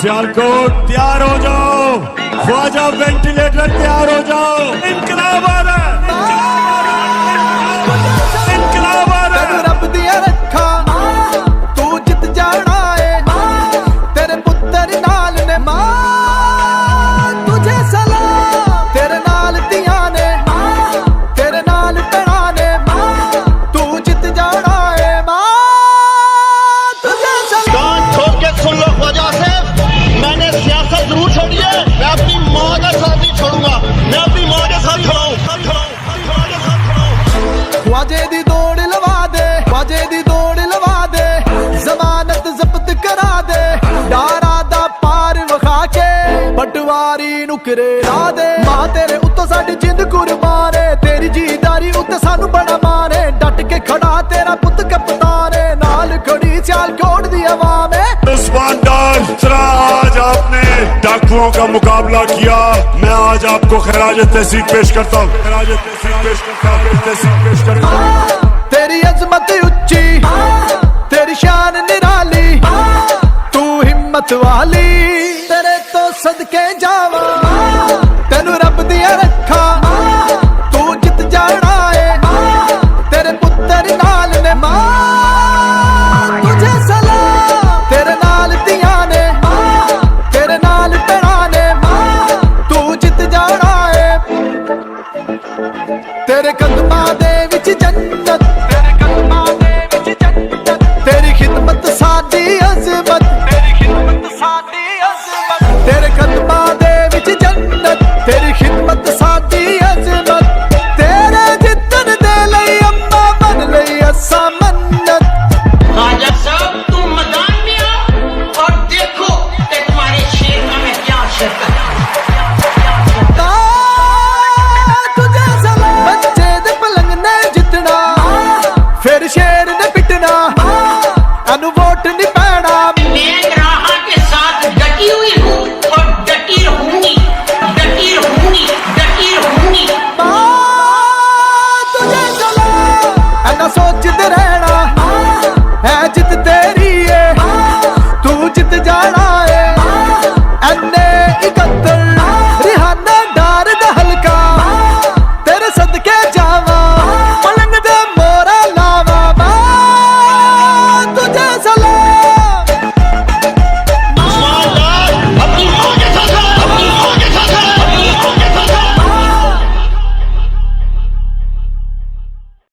सियालकोट तैयार हो जाओ, ख्वाजा वेंटिलेटर तैयार हो जाओ। इनकलाब आ रहा है, इनकलाब आ रहा है। रब दिया रखा तू जित जाना है, तेरे पुत्र नाल ने मां तुझे सलाम, तेरे नाल दिया ने तेरे नाल पड़ा ने, तू जित जाना है मां तुझे सलाम। कान ठोक के सुन लो ख्वाजा से, मैंने सियासत जरूर छोड़ी है, मैं अपनी माँ का साथ नहीं छोड़ूंगा, मैं अपनी माँ के साथ खड़ा हूँ। ख्वाजे दी दौड़ लवा दे, ख्वाजे दी दौड़ लवा दे, जमानत जब्त करा दे, डारा दा पार वखा के पटवारी नुकरे ला दे। मां तेरे उत्तों साडी जिंद कुर्बान है, तेरी जीदारी उत्ते सानू बड़ा मान है, डट के खड़ा तेरा पुत कप्तान है, नाल खड़ी सियालकोट दी आवाम है। उस्मान डार, जरा आज आपने डाकुओं का मुकाबला किया, मैं आज आपको खराज तहसीन पेश करता हूँ, खराज तहसीन पेश करता हूँ, तहसीन पेश करता हूँ। तेरी अजमत उच्ची, तेरी शान निराली, तू हिम्मत वाली, तेरे तो सदके जावा, तेनू रब दिया रखा तू जित जाना है, तेरे पुत्र नाल ने मां तुझे सलाम, तेरे नाल दिया ने तेरे नाल पड़ा ने, तू जित जाना है, तेरे कदमां